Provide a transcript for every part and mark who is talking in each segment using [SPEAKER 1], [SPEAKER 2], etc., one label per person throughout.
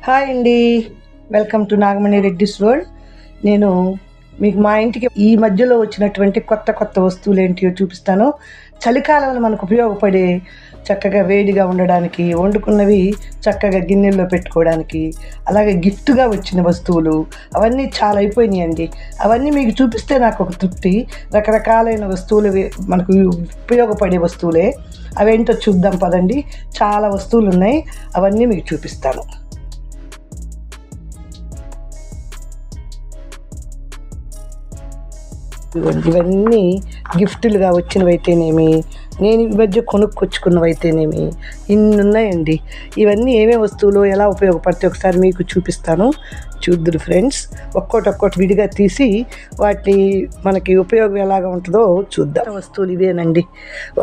[SPEAKER 1] Hi అండి, welcome to Nagamani Reddy's world. నేను మీకు మా ఇంటికి ఈ మధ్యలో వచ్చినటువంటి కొత్త కొత్త వస్తువులు ఏంటియో చూపిస్తాను. చలికాలంలో మనకు ఉపయోగపడే, చక్కగా వేడిగా ఉండడానికి, వండుకున్నవి చక్కగా గిన్నెల్లో పెట్టుకోవడానికి, అలాగే గిఫ్ట్గా వచ్చిన వస్తువులు అవన్నీ చాలా అయిపోయినాయండి. అవన్నీ మీకు చూపిస్తే నాకు ఒక తృప్తి. రకరకాలైన వస్తువులు మనకు ఉపయోగపడే వస్తువులే. అవేంటో చూద్దాం పదండి. చాలా వస్తువులు ఉన్నాయి, అవన్నీ మీకు చూపిస్తాను. ఇవన్నీ గిఫ్టులుగా వచ్చినవైతేనేమి, నేను ఈ మధ్య కొనుక్కొచ్చుకున్నవైతేనేమి, ఇన్ని ఉన్నాయండి. ఇవన్నీ ఏమేమి వస్తువులు ఎలా ఉపయోగపడతాయి ఒకసారి మీకు చూపిస్తాను. చూద్దురు ఫ్రెండ్స్. ఒక్కోటి విడిగా తీసి వాటి మనకి ఉపయోగం ఎలాగ ఉంటుందో చూద్దాం. వస్తువులు ఇవేనండి.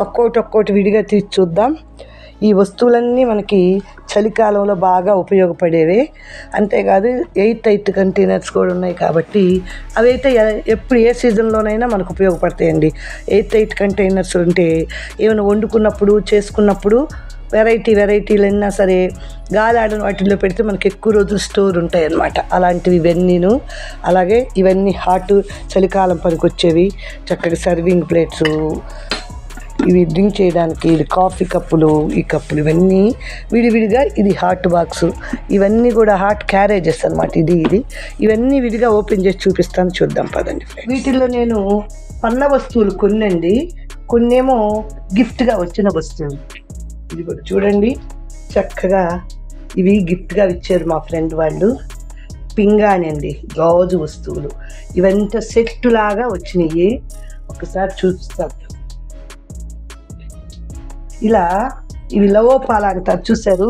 [SPEAKER 1] ఒక్కోటి విడిగా తీసి చూద్దాం. ఈ వస్తువులన్నీ మనకి చలికాలంలో బాగా ఉపయోగపడేవే. అంతేకాదు ఎయిట్ కంటైనర్స్ కూడా ఉన్నాయి కాబట్టి అవైతే ఎప్పుడు ఏ సీజన్లోనైనా మనకు ఉపయోగపడతాయండి. ఎయిట్ కంటైనర్స్ ఉంటే ఏమైనా వండుకున్నప్పుడు చేసుకున్నప్పుడు వెరైటీలు అయినా సరే గాలి ఆడిన వాటిల్లో పెడితే మనకి ఎక్కువ రోజులు స్టోర్ ఉంటాయి అన్నమాట. అలాంటివి ఇవన్నీను. అలాగే ఇవన్నీ హాట్ చలికాలం పనికొచ్చేవి. చక్కగా సర్వింగ్ ప్లేట్స్, ఇవి డ్రింక్ చేయడానికి, ఇది కాఫీ కప్పులు, ఈ కప్పులు ఇవన్నీ విడివిడిగా. ఇది హాట్ బాక్స్, ఇవన్నీ కూడా హాట్ క్యారేజెస్ అనమాట. ఇది ఇవన్నీ విడిగా ఓపెన్ చేసి చూపిస్తాను, చూద్దాం పదండి. వీటిల్లో నేను పన్న వస్తువులు కొన్నండి, కొన్నేమో గిఫ్ట్గా వచ్చిన వస్తువులు. ఇది కూడా చూడండి, చక్కగా ఇవి గిఫ్ట్గా ఇచ్చారు మా ఫ్రెండ్ వాళ్ళు. పింగాణి అండి, గాజు వస్తువులు. ఇవంతా సెట్ లాగా వచ్చినాయి. ఒకసారి చూపిస్తాను. ఇలా ఇవి లవోపాల అంటారు చూసారు,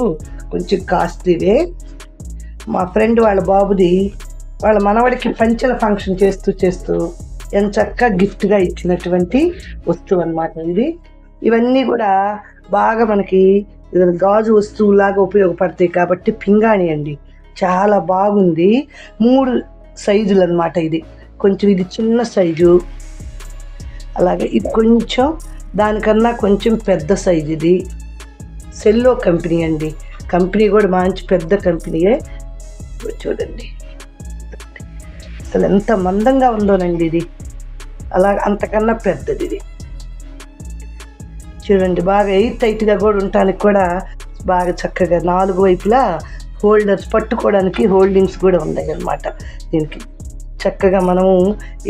[SPEAKER 1] కొంచెం కాస్ట్లీవే. మా ఫ్రెండ్ వాళ్ళ బాబుది, వాళ్ళ మనవడికి పంచెల ఫంక్షన్ చేస్తూ ఎంత చక్కగా గిఫ్ట్గా ఇచ్చినటువంటి వస్తువు అన్నమాట ఇది. ఇవన్నీ కూడా బాగా మనకి గాజు వస్తువులాగా ఉపయోగపడతాయి కాబట్టి పింగాణి అండి, చాలా బాగుంది. 3 సైజులు అన్నమాట. ఇది కొంచెం, ఇది చిన్న సైజు, అలాగే ఇది కొంచెం దానికన్నా కొంచెం పెద్ద సైజు. ఇది సెల్లో కంపెనీ అండి, కంపెనీ కూడా మంచి పెద్ద కంపెనీయే. చూడండి అసలు ఎంత మందంగా ఉందోనండి ఇది. అలా అంతకన్నా పెద్దది ఇది. చూడండి, బాగా ఎయిట్గా కూడా ఉండటానికి కూడా బాగా చక్కగా 4 వైపులా హోల్డర్స్, పట్టుకోవడానికి హోల్డింగ్స్ కూడా ఉన్నాయి అన్నమాట. దీనికి చక్కగా మనము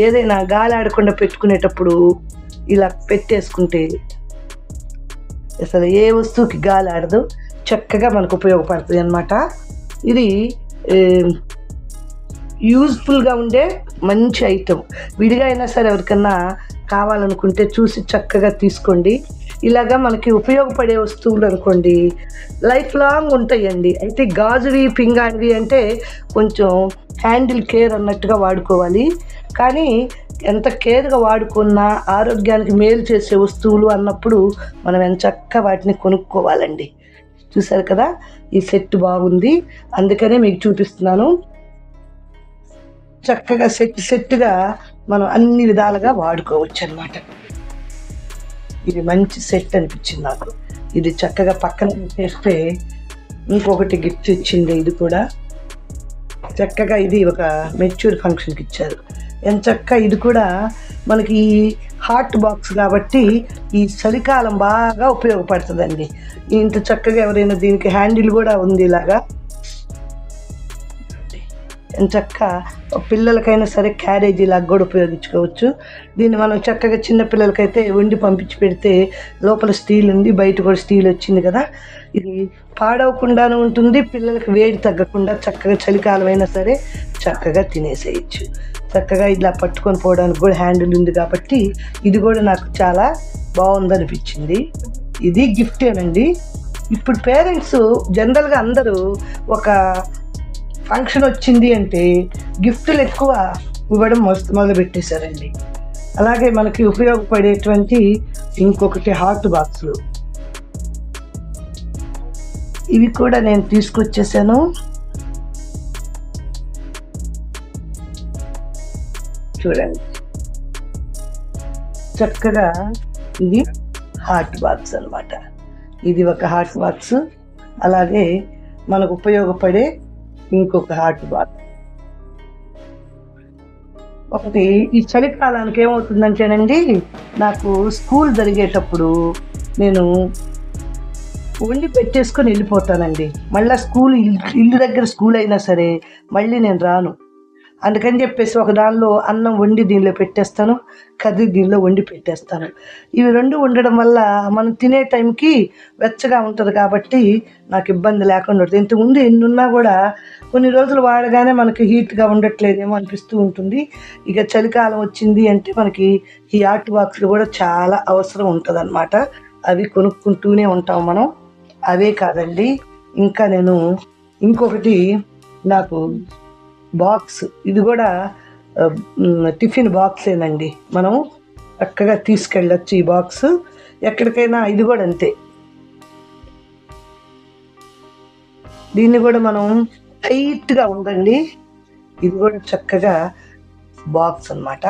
[SPEAKER 1] ఏదైనా గాలి ఆడకుండా పెట్టుకునేటప్పుడు ఇలా పెట్టేసుకుంటే అసలు ఏ వస్తువుకి గాలి ఆడదు, చక్కగా మనకు ఉపయోగపడుతుంది అన్నమాట. ఇది యూజ్ఫుల్గా ఉండే మంచి ఐటెం. విడిగా అయినా సరే ఎవరికన్నా కావాలనుకుంటే చూసి చక్కగా తీసుకోండి. ఇలాగా మనకి ఉపయోగపడే వస్తువులు అనుకోండి, లైఫ్ లాంగ్ ఉంటాయండి. అయితే గాజువి, పింగాణివి అంటే కొంచెం హ్యాండిల్ కేర్ అన్నట్టుగా వాడుకోవాలి. కానీ ఎంత కేర్గా వాడుకున్నా ఆరోగ్యానికి మేలు చేసే వస్తువులు అన్నప్పుడు మనం ఎంత చక్కగా వాటిని కొనుక్కోవాలండి. చూసారు కదా, ఈ సెట్ బాగుంది, అందుకనే మీకు చూపిస్తున్నాను. చక్కగా సెట్గా మనం అన్ని విధాలుగా వాడుకోవచ్చు అన్నమాట. ఇది మంచి సెట్ అనిపించింది నాకు. ఇది చక్కగా పక్కన చేస్తే ఇంకొకటి గిఫ్ట్ ఇచ్చింది. ఇది కూడా చక్కగా, ఇది ఒక మెచ్యూర్ ఫంక్షన్కి ఇచ్చారు. ఎంత చక్కగా, ఇది కూడా మనకి హాట్ బాక్స్ కాబట్టి ఈ చలికాలం బాగా ఉపయోగపడుతుందండి. ఇంత చక్కగా ఎవరైనా, దీనికి హ్యాండిల్ కూడా ఉంది ఇలాగా. ఎంత చక్కగా పిల్లలకైనా సరే క్యారేజీ లాగా కూడా ఉపయోగించుకోవచ్చు. దీన్ని మనం చక్కగా చిన్నపిల్లలకైతే వండి పంపించి పెడితే లోపల స్టీల్ ఉంది, బయట కూడా స్టీల్ వచ్చింది కదా. ఇది పాడవకుండానే ఉంటుంది, పిల్లలకి వేడి తగ్గకుండా చక్కగా చలికాలం అయినా సరే చక్కగా తినేసేయచ్చు. చక్కగా ఇలా పట్టుకొని పోవడానికి కూడా హ్యాండిల్ ఉంది కాబట్టి ఇది కూడా నాకు చాలా బాగుందనిపించింది. ఇది గిఫ్టేనండి. ఇప్పుడు పేరెంట్స్ జనరల్గా అందరూ ఒక ఫంక్షన్ వచ్చింది అంటే గిఫ్టులు ఎక్కువ ఇవ్వడం మొదలుపెట్టేశారండి. అలాగే మనకి ఉపయోగపడేటువంటి ఇంకొకటి హాట్ బాక్సులు, ఇవి కూడా నేను తీసుకొచ్చేసాను. చూడండి చక్కగా, ఇది హాట్ బాక్స్ అన్నమాట. ఇది ఒక హాట్ బాక్స్. అలాగే మనకు ఉపయోగపడే ఇంకొక హాట్ బాక్స్. ఒకటి ఈ చలికాలానికి ఏమవుతుందంటేనండి, నాకు స్కూల్ జరిగేటప్పుడు నేను వండి పెట్టేసుకొని వెళ్ళిపోతానండి. మళ్ళీ ఇల్లు దగ్గర స్కూల్ అయినా సరే మళ్ళీ నేను రాను. అందుకని చెప్పేసి ఒక దానిలో అన్నం వండి దీనిలో పెట్టేస్తాను, కర్రీ దీనిలో వండి పెట్టేస్తాను. ఇవి రెండు ఉండడం వల్ల మనం తినే టైంకి వెచ్చగా ఉంటుంది కాబట్టి నాకు ఇబ్బంది లేకుండా ఉంటుంది. ఇంతకుముందు ఎన్నున్నా కూడా కొన్ని రోజులు వాడగానే మనకి హీట్గా ఉండట్లేదేమో అనిపిస్తూ ఉంటుంది. ఇక చలికాలం వచ్చింది అంటే మనకి ఈ హాట్ బాక్స్లు కూడా చాలా అవసరం ఉంటుంది అన్నమాట. అవి కొనుక్కుంటూనే ఉంటాం మనం. అవే కాదండి, ఇంకా నేను ఇంకొకటి నాకు బాక్స్, ఇది కూడా టిఫిన్ బాక్సేనండి. మనం చక్కగా తీసుకెళ్ళచ్చు ఈ బాక్స్ ఎక్కడికైనా. ఇది కూడా అంతే, దీన్ని కూడా మనం టైట్గా ఉందండి. ఇది కూడా చక్కగా బాక్స్ అన్నమాట.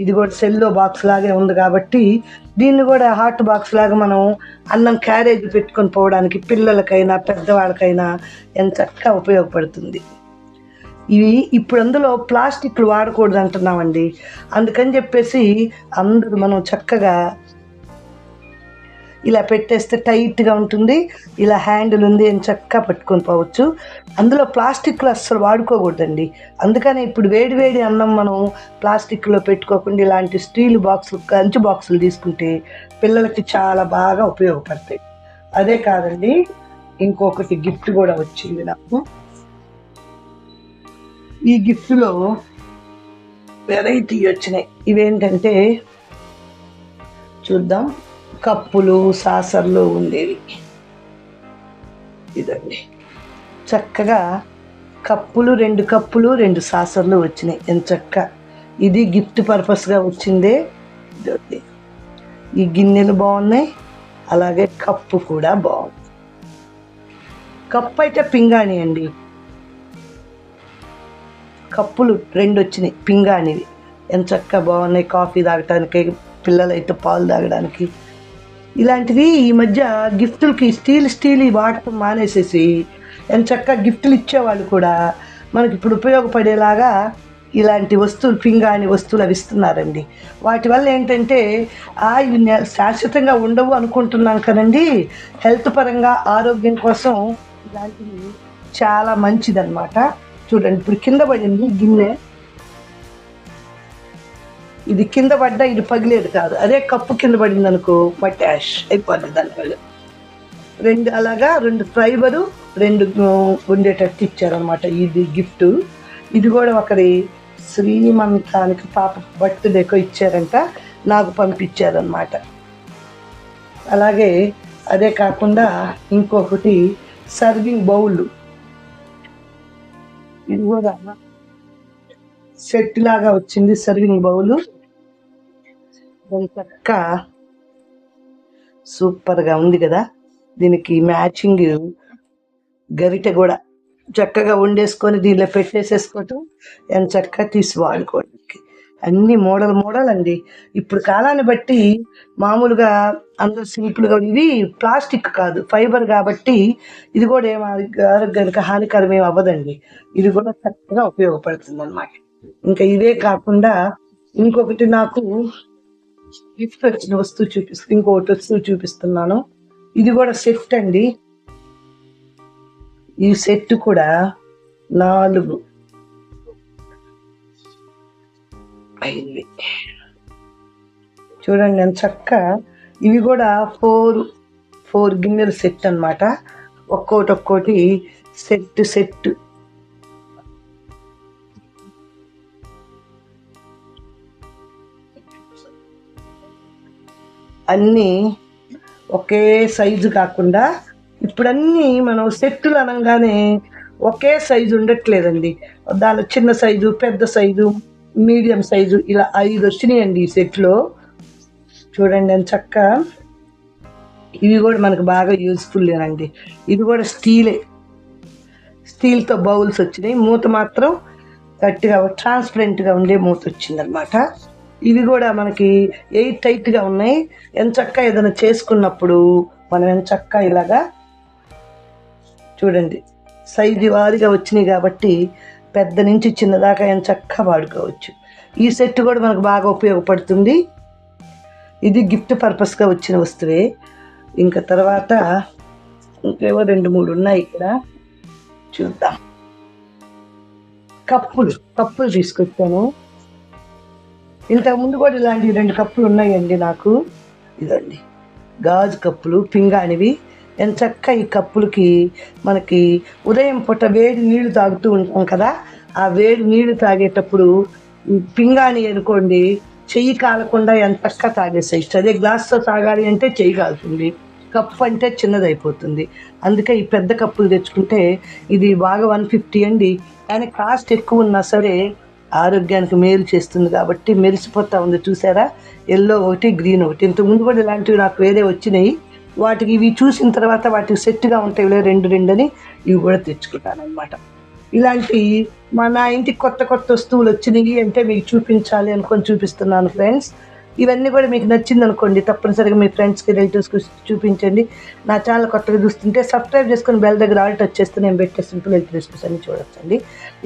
[SPEAKER 1] ఇది కూడా సెల్లో బాక్స్ లాగే ఉంది కాబట్టి దీన్ని కూడా హాట్ బాక్స్ లాగా మనం అన్నం క్యారేజ్ పెట్టుకొని పోవడానికి పిల్లలకైనా పెద్దవాళ్ళకైనా ఎంత చక్కగా ఉపయోగపడుతుంది. ఇవి ఇప్పుడు అందులో ప్లాస్టిక్లు వాడకూడదు అంటున్నామండి. అందుకని చెప్పేసి అందరూ మనం చక్కగా ఇలా పెట్టేస్తే టైట్గా ఉంటుంది. ఇలా హ్యాండిల్ ఉంది అని చక్కగా పట్టుకొని పోవచ్చు. అందులో ప్లాస్టిక్లు అస్సలు వాడుకోకూడదండి. అందుకని ఇప్పుడు వేడి అన్నం మనం ప్లాస్టిక్లో పెట్టుకోకుండా ఇలాంటి స్టీల్ బాక్సులు, కంచు బాక్సులు తీసుకుంటే పిల్లలకి చాలా బాగా ఉపయోగపడతాయి. అదే కాదండి, ఇంకొకటి గిఫ్ట్ కూడా వచ్చింది నాకు. ఈ గిఫ్ట్లో వెరైటీ వచ్చినాయి. ఇవేంటంటే చూద్దాం, కప్పులు సాసర్లు ఉండేవి. ఇదండి, చక్కగా కప్పులు, 2 కప్పులు 2 సాసర్లు వచ్చినాయి. ఎంత చక్కగా, ఇది గిఫ్ట్ పర్పస్గా వచ్చిందే. ఇదండి, ఈ గిన్నెలు బాగున్నాయి, అలాగే కప్పు కూడా బాగుంది. కప్పు అయితే పింగాణి అండి. కప్పులు 2 వచ్చినాయి పింగాణివి, ఎంత చక్కగా బాగున్నాయి. కాఫీ తాగడానికి, పిల్లలైతే పాలు తాగడానికి. ఇలాంటివి ఈ మధ్య గిఫ్టులకి స్టీల్ వాడటం మానేసేసి ఎంత చక్కగా గిఫ్టులు ఇచ్చేవాళ్ళు కూడా మనకి ఇప్పుడు ఉపయోగపడేలాగా ఇలాంటి వస్తువులు, పింగాణి వస్తువులు అవి ఇస్తున్నారండి. వాటి వల్ల ఏంటంటే ఇవి శాశ్వతంగా ఉండవు అనుకుంటున్నాం కదండి. హెల్త్ పరంగా ఆరోగ్యం కోసం ఇలాంటివి చాలా మంచిదన్నమాట. చూడండి, ఇప్పుడు కింద పడింది గిన్నె, ఇది కింద పడ్డా ఇది పగిలేదు కాదు. అదే కప్పు కింద పడింది అనుకో మట్టి యాష్ అయిపోద్ది దానివల్ల. 2 అలాగా 2 ఫైబరు 2 ఉండేటట్టు ఇచ్చారనమాట. ఇది గిఫ్ట్. ఇది కూడా ఒకరి శ్రీమంతానికి పాప బర్త్డేకో ఇచ్చారంట, నాకు పంపించారనమాట. అలాగే అదే కాకుండా ఇంకొకటి సర్వింగ్ బౌల్, ఇది కూడా సెట్ లాగా వచ్చింది. సర్వింగ్ బౌల్ చక్క సూపర్గా ఉంది కదా. దీనికి మ్యాచింగ్ గరిటె కూడా చక్కగా వండేసుకొని దీనిలో పెట్టేసేసుకోవటం, ఎంత చక్కగా తీసి వాడుకోవడానికి. అన్ని మోడల్ అండి. ఇప్పుడు కాలాన్ని బట్టి మామూలుగా అందరూ సింపుల్గా, ఇవి ప్లాస్టిక్ కాదు ఫైబర్ కాబట్టి ఇది కూడా ఆరోగ్యానికి హానికరం ఏమి అవ్వదండి. ఇది కూడా చక్కగా ఉపయోగపడుతుంది అన్నమాట. ఇంకా ఇవే కాకుండా ఇంకొకటి నాకు గిఫ్ట్ వచ్చిన వస్తువు ఇంకొకటి వస్తువు చూపిస్తున్నాను. ఇది కూడా సెట్ అండి. ఈ సెట్ కూడా 4 అయింది. చూడండి ఎంత చక్కగా. ఇవి కూడా 4 గిన్నెల సెట్ అన్నమాట. ఒక్కోటి సెట్. అన్నీ ఒకే సైజు కాకుండా ఇప్పుడన్నీ మనం సెట్టులు అనగానే ఒకే సైజు ఉండట్లేదండి. దాని చిన్న సైజు, పెద్ద సైజు, మీడియం సైజు ఇలా 5 వచ్చినాయండి ఈ సెట్లో. చూడండి ఎంత చక్కగా. ఇవి కూడా మనకు బాగా యూజ్ఫుల్లేనండి. ఇది కూడా స్టీల్తో బౌల్స్ వచ్చినాయి. మూత మాత్రం గట్టిగా ట్రాన్స్పరెంట్గా ఉండే మూత వచ్చిందనమాట. ఇవి కూడా మనకి ఎయిర్ టైట్గా ఉన్నాయి. ఎంత చక్కగా ఏదైనా చేసుకున్నప్పుడు మనం ఎంత చక్కగా ఇలాగా చూడండి సైజు వారిగా వచ్చినాయి కాబట్టి పెద్ద నుంచి చిన్నదాకా ఎంత చక్కగా వాడుకోవచ్చు. ఈ సెట్ కూడా మనకు బాగా ఉపయోగపడుతుంది. ఇది గిఫ్ట్ పర్పస్గా వచ్చిన వస్తువే. ఇంకా తర్వాత ఇంకేవో 2-3 ఉన్నాయి ఇక్కడ, చూద్దాం. కప్పులు తీసుకొచ్చాను. ఇంతకుముందు కూడా ఇలాంటివి 2 కప్పులు ఉన్నాయండి నాకు. ఇదండి గాజు కప్పులు, పింగాణివి. ఎంచక్క ఈ కప్పులకి మనకి ఉదయం పూట వేడి నీళ్లు తాగుతూ ఉంటాం కదా, ఆ వేడి నీళ్లు తాగేటప్పుడు పింగాణి అనుకోండి చెయ్యి కాలకుండా ఎంచక్క తాగేసేయి. అదే గ్లాస్తో తాగాలి అంటే చెయ్యి కాలుతుంది, కప్పు అంటే చిన్నదైపోతుంది. అందుకే ఈ పెద్ద కప్పులు తెచ్చుకుంటే ఇది బాగా 150 అండి, కానీ కాస్ట్ ఎక్కువ ఉన్నా సరే ఆరోగ్యానికి మేలు చేస్తుంది కాబట్టి మెరిసిపోతూ ఉంది. చూసారా, ఎల్లో ఒకటి, గ్రీన్ ఒకటి. ఇంతకుముందు కూడా ఇలాంటివి నాకు వేరే వచ్చినాయి. వాటికి ఇవి చూసిన తర్వాత వాటికి సెట్గా ఉంటాయి 2 అని ఇవి కూడా తెచ్చుకుంటాను అనమాట. ఇలాంటి నా ఇంటికి కొత్త వస్తువులు వచ్చినాయి అంటే మీకు చూపించాలి అనుకొని చూపిస్తున్నాను ఫ్రెండ్స్. ఇవన్నీ కూడా మీకు నచ్చింది అనుకోండి, తప్పనిసరిగా మీ ఫ్రెండ్స్కి, రిలేటివ్స్కి చూపించండి. నా ఛానల్ కొత్తగా చూస్తుంటే సబ్స్క్రైబ్ చేసుకొని బెల్ దగ్గర ఆల్ టచ్ చేస్తే నేను పెట్టే సింపుల్ హెల్త్ రెసిపీస్ అన్ని చూడొచ్చండి.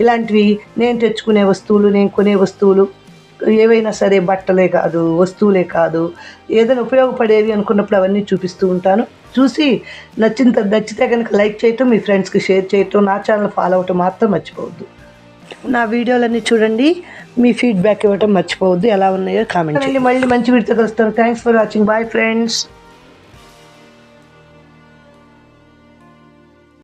[SPEAKER 1] ఇలాంటివి నేను తెచ్చుకునే వస్తువులు, నేను కొనే వస్తువులు ఏవైనా సరే, బట్టలే కాదు, వస్తువులే కాదు, ఏదైనా ఉపయోగపడేవి అనుకున్నప్పుడు అవన్నీ చూపిస్తూ ఉంటాను. చూసి నచ్చితే కనుక లైక్ చేయటం, మీ ఫ్రెండ్స్కి షేర్ చేయటం, నా ఛానల్ ఫాలో అవటం మాత్రం మర్చిపోవద్దు. నా వీడియోలన్నీ చూడండి, మీ ఫీడ్బ్యాక్ ఇవ్వటం మర్చిపోవద్దు. ఎలా ఉన్నాయో కామెంట్ చేయండి. మళ్ళీ మంచి వీడియోతో కలుస్తాను. Thanks for watching. Bye friends.